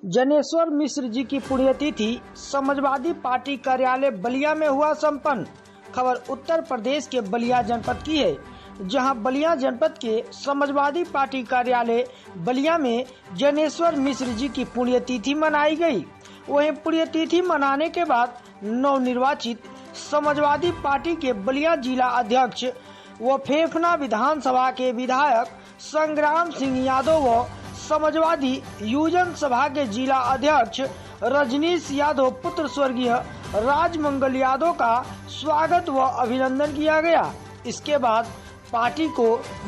जनेश्वर मिश्र जी की पुण्यतिथि समाजवादी पार्टी कार्यालय बलिया में हुआ संपन्न। खबर उत्तर प्रदेश के बलिया जनपद की है, जहां बलिया जनपद के समाजवादी पार्टी कार्यालय बलिया में जनेश्वर मिश्र जी की पुण्यतिथि मनाई गई। वहीं पुण्यतिथि मनाने के बाद नवनिर्वाचित समाजवादी पार्टी के बलिया जिला अध्यक्ष व फेफना विधानसभा के विधायक संग्राम सिंह यादव व समाजवादी युवजन सभा के जिला अध्यक्ष रजनीश यादव पुत्र स्वर्गीय राजमंगल यादव का स्वागत व अभिनंदन किया गया। इसके बाद पार्टी को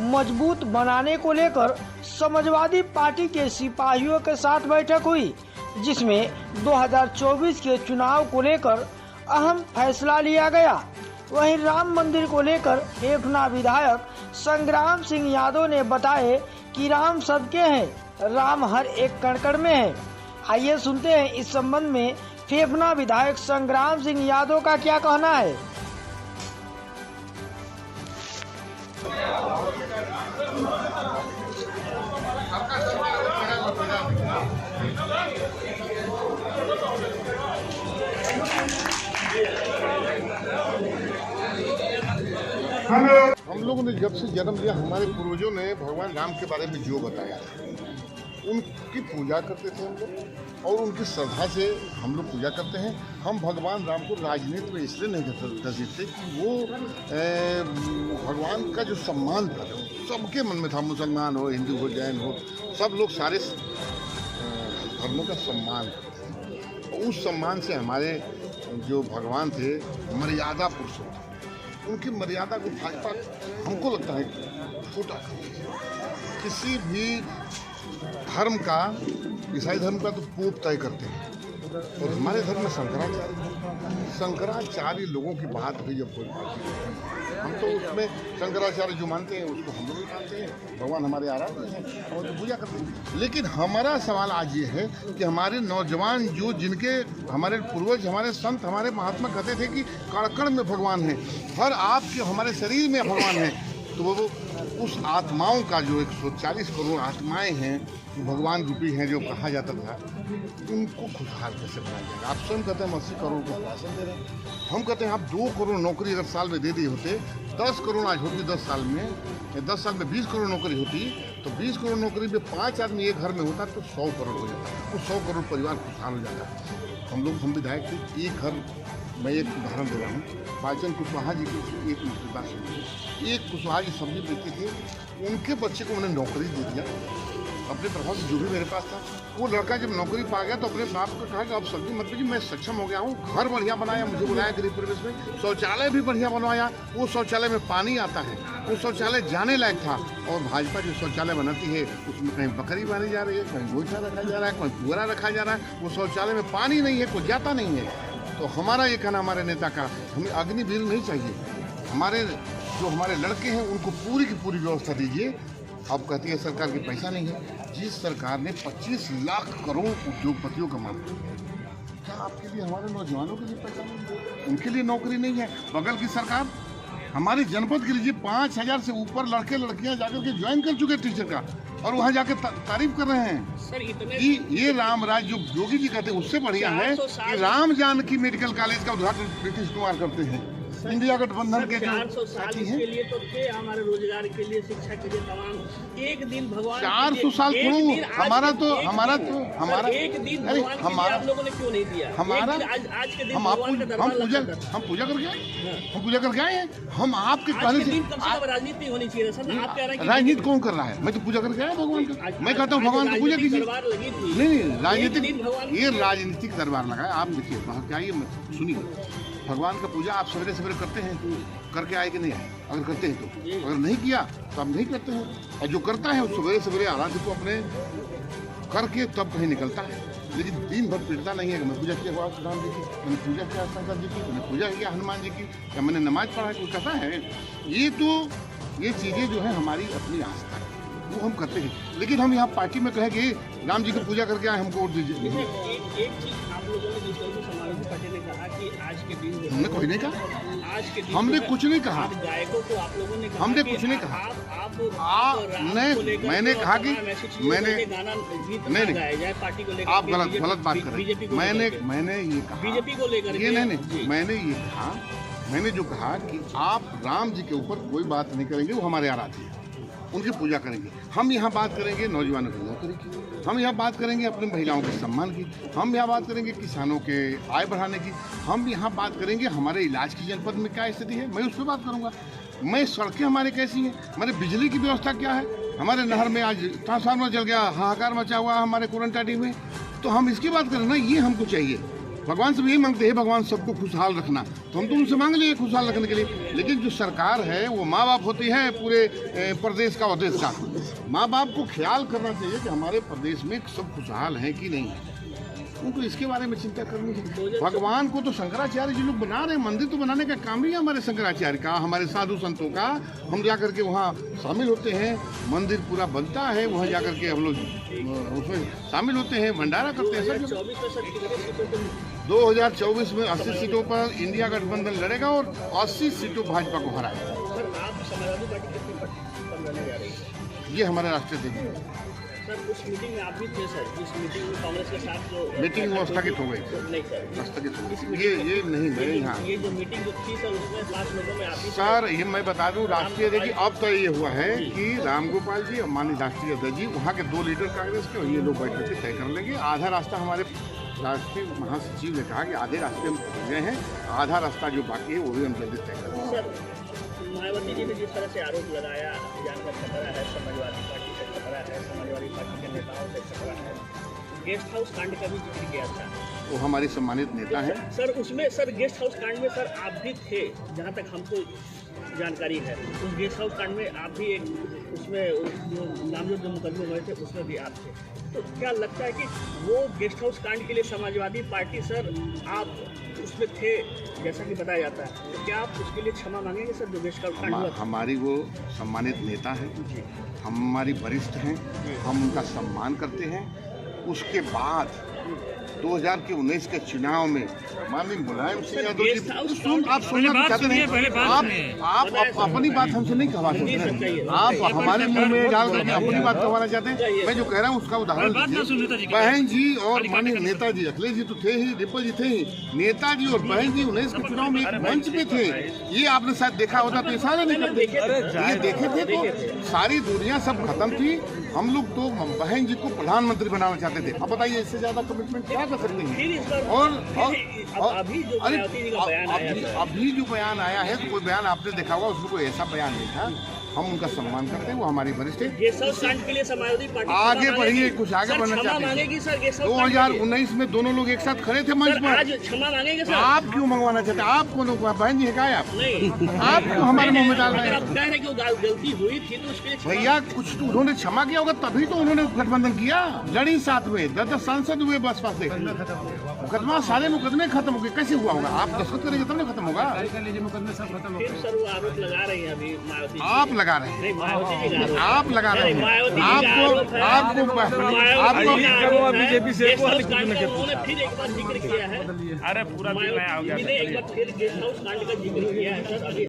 मजबूत बनाने को लेकर समाजवादी पार्टी के सिपाहियों के साथ बैठक हुई, जिसमें 2024 के चुनाव को लेकर अहम फैसला लिया गया। वहीं राम मंदिर को लेकर फेफना विधायक संग्राम सिंह यादव ने बताया कि राम सबके हैं, राम हर एक कण में है। आइए सुनते हैं इस संबंध में फेफना विधायक संग्राम सिंह यादव का क्या कहना है। हम लोगों ने जब से जन्म लिया, हमारे पूर्वजों ने भगवान राम के बारे में जो बताया उनकी पूजा करते थे हम लोग, और उनकी श्रद्धा से हम लोग पूजा करते हैं। हम भगवान राम को राजनीति में इसलिए नहीं कर सकते कि वो भगवान का जो सम्मान था सबके मन में था, मुसलमान हो, हिंदू हो, जैन हो, सब लोग सारे धर्मों का सम्मान करते हैं। उस सम्मान से हमारे जो भगवान थे मर्यादा पुरुष थे, उनकी मर्यादा को भाजपा हमको लगता है छोटा किसी भी धर्म का, ईसाई धर्म का तो पोप तय करते हैं, और हमारे धर्म में शंकराचार्य लोगों की बात हुई। जब कोई हम तो उसमें शंकराचार्य जो मानते हैं उसको हम लोग भी मानते हैं, भगवान हमारे आराध्य हैं और पूजा करते हैं। लेकिन हमारा सवाल आज ये है कि हमारे नौजवान जो जिनके हमारे पूर्वज, हमारे संत, हमारे महात्मा कहते थे कि कण-कण में भगवान है, हर आपके हमारे शरीर में भगवान है, तो वो उस आत्माओं का जो 140 करोड़ आत्माएं हैं जो भगवान रूपी हैं, जो कहा जाता था, उनको खुशहाल कैसे बनाया जाएगा। आप स्वयं कहते हैं हम 80 करोड़ का राशन दे रहे हैं, हम कहते हैं आप 2 करोड़ नौकरी अगर साल में दे दिए होते, 10 करोड़ आज होती 10 साल में, 10 साल में 20 करोड़ नौकरी होती, तो 20 करोड़ नौकरी में 5 आदमी एक घर में होता तो 100 करोड़ हो जाता, तो 100 करोड़ परिवार खुशहाल हो जाता। हम विधायक थे, एक घर, मैं एक उदाहरण दे रहा हूँ, बाचन कुशवाहा जी की एक बात सुनिए। एक कुशवाहा जी सब्जी बेचते थे, उनके बच्चे को उन्होंने नौकरी दे दिया अपने प्रभाव से, जो भी मेरे पास था। वो लड़का जब नौकरी पा गया तो अपने बाप को कहा कि अब सब्जी मत बेचिए, मैं सक्षम हो गया हूँ, घर बढ़िया बनाया, मुझे बुलाया गरीब परिवेश में, शौचालय भी बढ़िया बनवाया, वो शौचालय में पानी आता है, वो शौचालय जाने लायक था। और भाजपा जो शौचालय बनाती है उसमें कहीं बकरी मारी जा रही है, कहीं गोईठा रखा जा रहा है, कहीं पुअरा रखा जा रहा है, वो शौचालय में पानी नहीं है, कोई जाता नहीं है। तो हमारा ये कहना हमारे नेता का, हमें अग्निवीर नहीं चाहिए, हमारे जो हमारे लड़के हैं उनको पूरी की पूरी व्यवस्था दीजिए। अब कहती है सरकार की पैसा नहीं है, जिस सरकार ने 25 लाख करोड़ उद्योगपतियों का मांग किया, क्या आपके लिए, हमारे नौजवानों के लिए पैसा नहीं है, उनके लिए नौकरी नहीं है। बगल की सरकार हमारे जनपद के लिए 5000 से ऊपर लड़के लड़कियां जाकर के ज्वाइन कर चुके टीचर का, और वहाँ जाके तारीफ कर रहे हैं सर, कि ये राम राज जो योगी जी कहते हैं उससे बढ़िया है कि राम जानकी मेडिकल कॉलेज का उद्घाटन नीतीश कुमार करते हैं। इंडिया गठबंधन के जो साथी हैं, के लिए तो थे, हमारे रोजगार के लिए, शिक्षा के लिए, तमाम एक दिन भगवान 400 साल क्यों, हमारा तो एक दिन भगवान आप लोगों ने क्यों नहीं दिया? हमारा आज के दिन हम पूजा करके आए हैं। हम आपके कहने से राजनीति होनी चाहिए सर, आप कह रहे हैं राजनीति कौन कर रहा है? मैं तो पूजा करके आया भगवान का, मैं कहता हूँ भगवान को पूजा कीजिए। नहीं, राजनीतिक, ये राजनीतिक दरबार लगा है। आप देखिए वहाँ क्या, ये सुनिए, भगवान का पूजा आप सवेरे सवेरे करते हैं, करके आए कि नहीं? अगर करते हैं तो, अगर नहीं किया तो आप नहीं करते हैं, और जो करता है वो सवेरे सवेरे आराध्य को अपने करके तब कहीं निकलता है। लेकिन दिन भर पिटता नहीं है कि मैं पूजा किया हुआ राम जी की, मैंने पूजा किया शंकर जी की, मैंने पूजा किया हनुमान जी की, या मैंने नमाज पढ़ा, कोई कहता है। ये चीज़ें जो है हमारी अपनी आस्था है, वो हम करते हैं। लेकिन हम यहाँ पार्टी में कहें कि राम जी की पूजा करके आए, हमको वोट दीजिए। एक चीज आप लोगों ने जिस तरह से मायावती पार्टी ने कहा कि आज के दिन जो हमने कुछ नहीं कहा, आज के दिन हमने जो है, कुछ नहीं कहा, आज गायकों को आप लोगों ने कहा हमने कि कुछ नहीं कहा। आप नहीं, मैंने कहा कि मैंने गाना गीत नहीं, नहीं, गाया जाए पार्टी को लेकर, आप गलत बात कर रहे बीजेपी हैं। को मैंने ये कहा, बीजेपी को लेकर ये नहीं, मैंने ये कहा, मैंने जो कहा कि आप राम जी के ऊपर कोई बात नहीं करेंगे, वो हमारे आराध्य हैं, उनकी पूजा करेंगे। हम यहाँ बात करेंगे नौजवानों की नौकरी की, हम यहाँ बात करेंगे अपनी महिलाओं के सम्मान की, हम यहाँ बात करेंगे किसानों के आय बढ़ाने की, हम यहाँ बात करेंगे हमारे इलाज की जनपद में क्या स्थिति है, मैं उस पर बात करूँगा। मैं सड़कें हमारे कैसी हैं, हमारे बिजली की व्यवस्था क्या है, हमारे नहर में आज ट्रांसफार्मर जल गया, हाहाकार मचा हुआ हमारे कोरंटाटी में, तो हम इसकी बात करें ना, ये हमको चाहिए। भगवान से भी यही मांगते हैं, भगवान सबको खुशहाल रखना, तो हम तो उनसे मांग लिए खुशहाल रखने के लिए। लेकिन जो सरकार है वो माँ बाप होती है पूरे प्रदेश का और देश का। माँ बाप को ख्याल करना चाहिए कि हमारे प्रदेश में सब खुशहाल हैं कि नहीं है, उनको इसके बारे में चिंता करनी चाहिए। भगवान को तो शंकराचार्य जी लोग बना रहे हैं, मंदिर तो बनाने का काम ही है हमारे शंकराचार्य का, हमारे साधु संतों का। हम जाकर के वहाँ शामिल होते हैं, मंदिर पूरा बनता है, वहाँ जाकर के हम लोग उसमें शामिल होते हैं, भंडारा करते हैं। 2024 में 80 सीटों पर इंडिया गठबंधन लड़ेगा और 80 सीटों भाजपा को हराएगा। ये हमारे राष्ट्रीय अध्यक्ष है। सर उस मीटिंग में आप भी थे सर, इस मीटिंग में कांग्रेस के साथ जो मीटिंग वो स्थगित हो गई, नहीं सर स्थगित हो गई। ये नहीं मैं यहाँ ये जो मीटिंग जो थी सर उसमें 5 लोगों में आप ही सर, ये मैं बता दूं राष्ट्रीय अध्यक्ष अब तो ये हुआ है कि रामगोपाल जी और माननीय राष्ट्रीय अध्यक्ष जी वहाँ के 2 लीडर कांग्रेस के, और ये लोग बैठ करके तय कर लेंगे। आधा रास्ता हमारे राष्ट्रीय महासचिव ने कहा कि आधे रास्ते हम पहुँच गए हैं, आधा रास्ता जो बाकी है वो भी हम जल्दी तय करेंगे। सर मायावती जी ने जिस तरह से आरोप लगाया, जानकर खतरा है, समाजवादी पार्टी से खतरा है, समाजवादी पार्टी के नेताओं से खतरा है, गेस्ट हाउस कांड का भी जिक्र किया था। वो हमारे सम्मानित नेता हैं। सर उसमें सर गेस्ट हाउस कांड में सर आप भी थे, जहाँ तक हमको जानकारी है। उस गेस्ट हाउस कांड में आप भी एक उसमें जो नामजद जो मुकदमे हुए थे उसमें भी आप थे। तो क्या लगता है कि वो गेस्ट हाउस कांड के लिए समाजवादी पार्टी सर आप उसमें थे जैसा कि बताया जाता है, तो क्या आप उसके लिए क्षमा मांगेंगे सर जो गेस्ट हाउस कांड हुआ? हमारी वो सम्मानित नेता है, हम हमारी वरिष्ठ हैं, हम उनका सम्मान करते हैं। उसके बाद 2019 के चुनाव में माननीय मुलायम सिंह यादव जी, आप सुनना चाहते हैं, आप अपनी बात हमसे नहीं कहवा सकते हैं, आप हमारे मुंह में डाल करके अपनी बात कहवाना चाहते हैं। मैं जो कह रहा हूँ उसका उदाहरण लीजिए। बहन जी और माननीय नेताजी, अखिलेश जी तो थे ही, डिम्पल जी थे ही, नेताजी और बहन जी 19 के चुनाव में एक मंच पे थे। ये आपने शायद देखा होता तो इशारा नहीं करते, ये देखे थे तो सारी दुनिया सब खत्म थी। हम लोग तो बहन जी को प्रधानमंत्री बनाना चाहते थे। अब बताइए इससे ज्यादा कमिटमेंट क्या कर सकते हैं? और अभी जो मायावती जी का बयान आया है, अभी जो बयान आया है तो कोई बयान आपने देखा होगा, उसमें कोई ऐसा बयान नहीं था। हम उनका सम्मान करते हैं, वो हमारी वरिष्ठ है। गेस्ट हाउस कांड के लिए समाजवादी पार्टी आगे बढ़िए, कुछ आगे बढ़ना चाहते हैं। मांगेगी सर गेस्ट हाउस 2019 में दोनों लोग एक साथ खड़े थे मंच पर। आज क्षमा मांगेंगे सर? आप क्यों मंगवाना चाहते हैं? आप कौन बहन जी है क्या आप? नहीं, आप क्यों हमारे मुंह में डाल रहे हैं? आप कह रहे हैं कि वो गलती हुई थी तो उसके लिए भैया कुछ तो उन्होंने क्षमा किया होगा, तभी तो उन्होंने गठबंधन किया। लड़ी साथ में 10 सांसद हुए बसपा से, मुकदमा सारे मुकदमे खत्म हो गए। कैसे हुआ होगा? आप दस्तखत करेंगे तब ना खत्म होगा। फिर सर वो आरोप लगा रही है अभी मायावती। आप लगा रहे हैं, मायावती आप लगा रहे हैं, आपको बीजेपी से उन्होंने फिर एक बार जिक्र किया है। अरे पूरा एक बार फिर गेस्ट हाउस कांड का जिक्र किया है सर।